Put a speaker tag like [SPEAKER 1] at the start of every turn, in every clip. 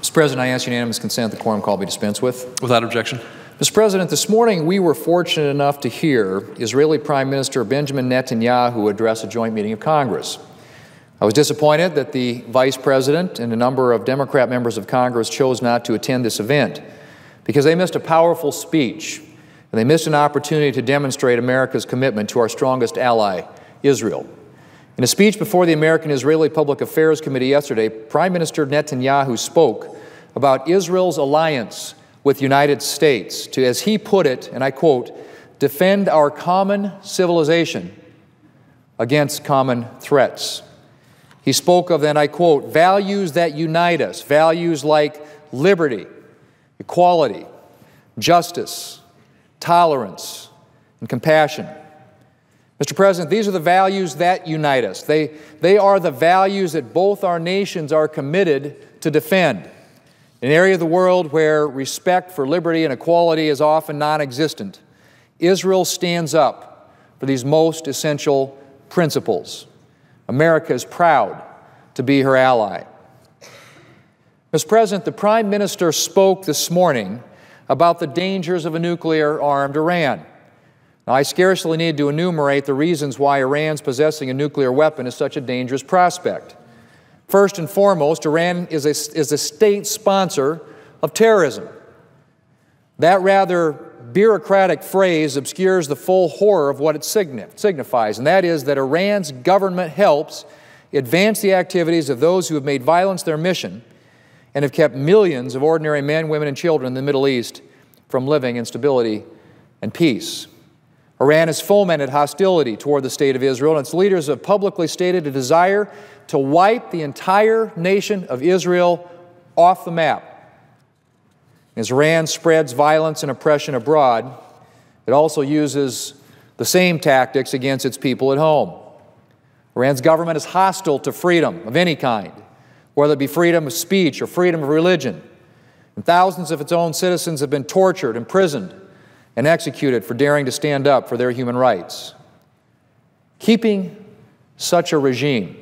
[SPEAKER 1] Mr. President, I ask unanimous consent that the quorum call be dispensed with.
[SPEAKER 2] Without objection.
[SPEAKER 1] Mr. President, this morning we were fortunate enough to hear Israeli Prime Minister Benjamin Netanyahu address a joint meeting of Congress. I was disappointed that the Vice President and a number of Democrat members of Congress chose not to attend this event because they missed a powerful speech and they missed an opportunity to demonstrate America's commitment to our strongest ally, Israel. In a speech before the American-Israeli Public Affairs Committee yesterday, Prime Minister Netanyahu spoke about Israel's alliance with the United States to, as he put it, and I quote, defend our common civilization against common threats. He spoke of, and I quote, values that unite us, values like liberty, equality, justice, tolerance, and compassion. Mr. President, these are the values that unite us. They are the values that both our nations are committed to defend. In an area of the world where respect for liberty and equality is often non-existent, Israel stands up for these most essential principles. America is proud to be her ally. Mr. President, the Prime Minister spoke this morning about the dangers of a nuclear-armed Iran. Now, I scarcely need to enumerate the reasons why Iran's possessing a nuclear weapon is such a dangerous prospect. First and foremost, Iran is a state sponsor of terrorism. That rather bureaucratic phrase obscures the full horror of what it signifies, and that is that Iran's government helps advance the activities of those who have made violence their mission and have kept millions of ordinary men, women, and children in the Middle East from living in stability and peace. Iran has fomented hostility toward the State of Israel, and its leaders have publicly stated a desire to wipe the entire nation of Israel off the map. As Iran spreads violence and oppression abroad, it also uses the same tactics against its people at home. Iran's government is hostile to freedom of any kind, whether it be freedom of speech or freedom of religion. And thousands of its own citizens have been tortured, imprisoned, and executed for daring to stand up for their human rights. Keeping such a regime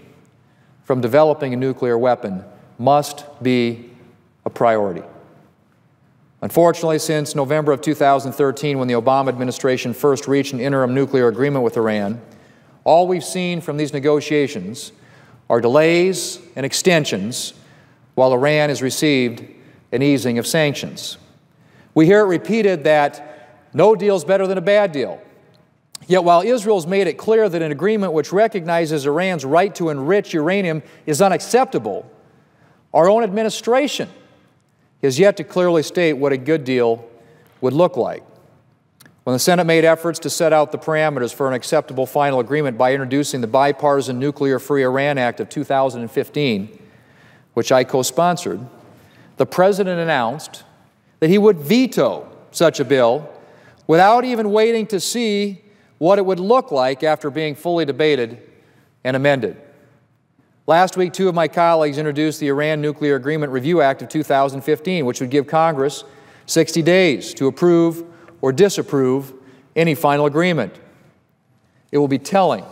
[SPEAKER 1] from developing a nuclear weapon must be a priority. Unfortunately, since November of 2013, when the Obama administration first reached an interim nuclear agreement with Iran, all we've seen from these negotiations are delays and extensions while Iran has received an easing of sanctions. We hear it repeated that no deal is better than a bad deal. Yet while Israel's made it clear that an agreement which recognizes Iran's right to enrich uranium is unacceptable, our own administration has yet to clearly state what a good deal would look like. When the Senate made efforts to set out the parameters for an acceptable final agreement by introducing the Bipartisan Nuclear-Free Iran Act of 2015, which I co-sponsored, the President announced that he would veto such a bill without even waiting to see what it would look like after being fully debated and amended. Last week, two of my colleagues introduced the Iran Nuclear Agreement Review Act of 2015, which would give Congress 60 days to approve or disapprove any final agreement. It will be telling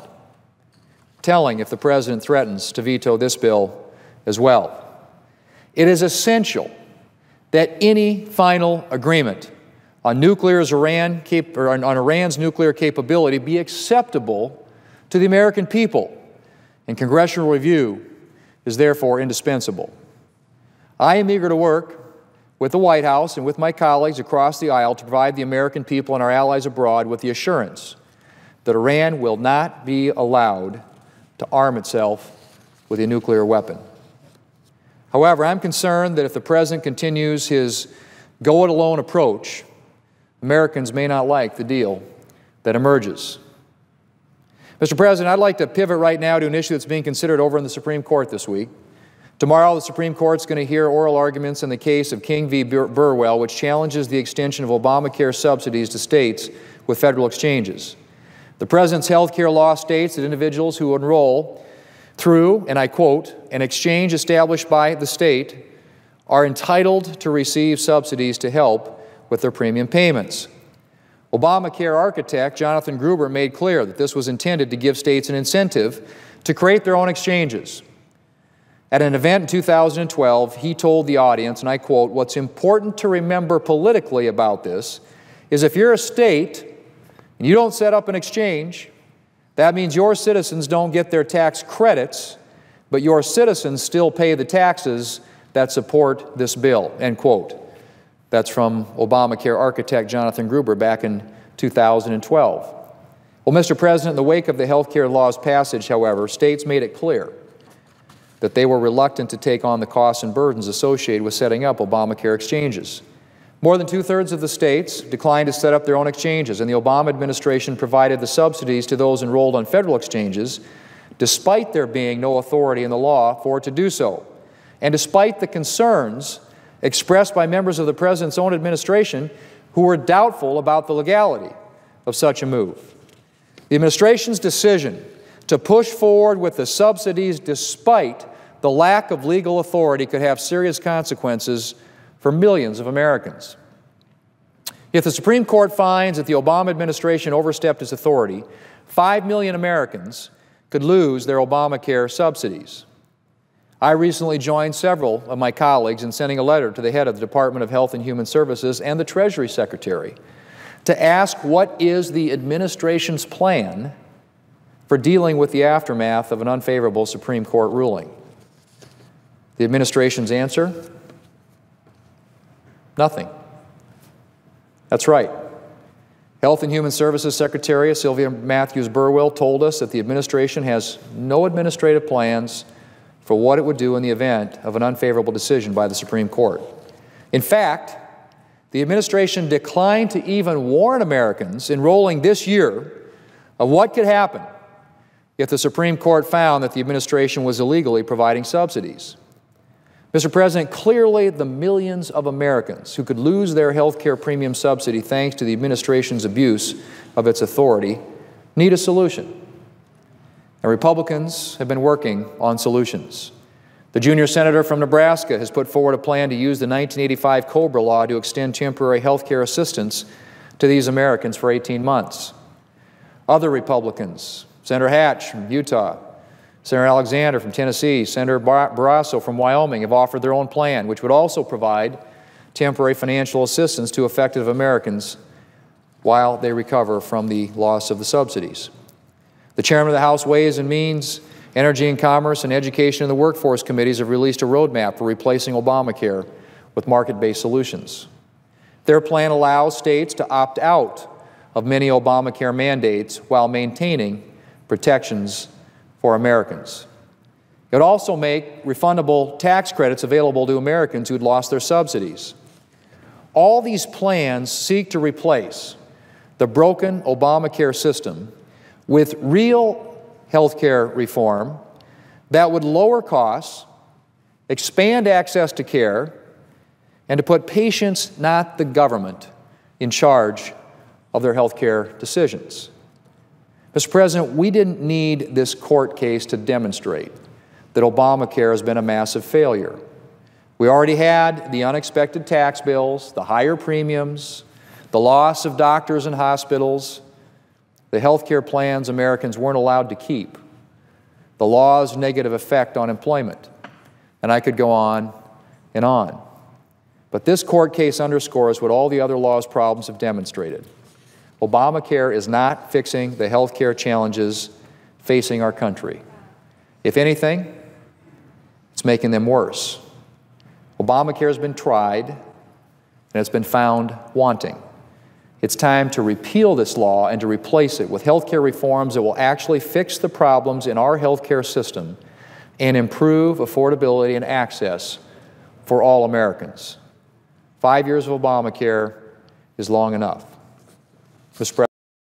[SPEAKER 1] if the President threatens to veto this bill as well. It is essential that any final agreement on Iran's nuclear capability be acceptable to the American people, and congressional review is therefore indispensable. I am eager to work with the White House and with my colleagues across the aisle to provide the American people and our allies abroad with the assurance that Iran will not be allowed to arm itself with a nuclear weapon. However, I'm concerned that if the President continues his go-it-alone approach, Americans may not like the deal that emerges. Mr. President, I'd like to pivot right now to an issue that's being considered over in the Supreme Court this week. Tomorrow, the Supreme Court's going to hear oral arguments in the case of King v. Burwell, which challenges the extension of Obamacare subsidies to states with federal exchanges. The President's health care law states that individuals who enroll through, and I quote, an exchange established by the state are entitled to receive subsidies to help with their premium payments. Obamacare architect Jonathan Gruber made clear that this was intended to give states an incentive to create their own exchanges. At an event in 2012, he told the audience, and I quote, "What's important to remember politically about this is if you're a state and you don't set up an exchange, that means your citizens don't get their tax credits, but your citizens still pay the taxes that support this bill," end quote. That's from Obamacare architect Jonathan Gruber back in 2012. Well, Mr. President, in the wake of the health care law's passage, however, states made it clear that they were reluctant to take on the costs and burdens associated with setting up Obamacare exchanges. More than two-thirds of the states declined to set up their own exchanges, and the Obama administration provided the subsidies to those enrolled on federal exchanges, despite there being no authority in the law for it to do so, and despite the concerns expressed by members of the President's own administration who were doubtful about the legality of such a move. The administration's decision to push forward with the subsidies despite the lack of legal authority could have serious consequences for millions of Americans. If the Supreme Court finds that the Obama administration overstepped its authority, 5 million Americans could lose their Obamacare subsidies. I recently joined several of my colleagues in sending a letter to the head of the Department of Health and Human Services and the Treasury Secretary to ask what is the administration's plan for dealing with the aftermath of an unfavorable Supreme Court ruling. The administration's answer? Nothing. That's right. Health and Human Services Secretary Sylvia Matthews Burwell told us that the administration has no administrative plans for what it would do in the event of an unfavorable decision by the Supreme Court. In fact, the administration declined to even warn Americans enrolling this year of what could happen if the Supreme Court found that the administration was illegally providing subsidies. Mr. President, clearly the millions of Americans who could lose their health care premium subsidy thanks to the administration's abuse of its authority need a solution. And Republicans have been working on solutions. The junior senator from Nebraska has put forward a plan to use the 1985 COBRA law to extend temporary health care assistance to these Americans for 18 months. Other Republicans, Senator Hatch from Utah, Senator Alexander from Tennessee, Senator Barrasso from Wyoming have offered their own plan, which would also provide temporary financial assistance to affected Americans while they recover from the loss of the subsidies. The chairman of the House Ways and Means, Energy and Commerce, and Education and the Workforce Committees have released a roadmap for replacing Obamacare with market-based solutions. Their plan allows states to opt out of many Obamacare mandates while maintaining protections for Americans. It would also make refundable tax credits available to Americans who had lost their subsidies. All these plans seek to replace the broken Obamacare system with real health care reform that would lower costs, expand access to care, and to put patients, not the government, in charge of their health care decisions. Mr. President, we didn't need this court case to demonstrate that Obamacare has been a massive failure. We already had the unexpected tax bills, the higher premiums, the loss of doctors and hospitals, the health care plans Americans weren't allowed to keep, the law's negative effect on employment, and I could go on and on. But this court case underscores what all the other law's problems have demonstrated. Obamacare is not fixing the health care challenges facing our country. If anything, it's making them worse. Obamacare has been tried, and it's been found wanting. It's time to repeal this law and to replace it with health care reforms that will actually fix the problems in our health care system and improve affordability and access for all Americans. 5 years of Obamacare is long enough. Mr. President,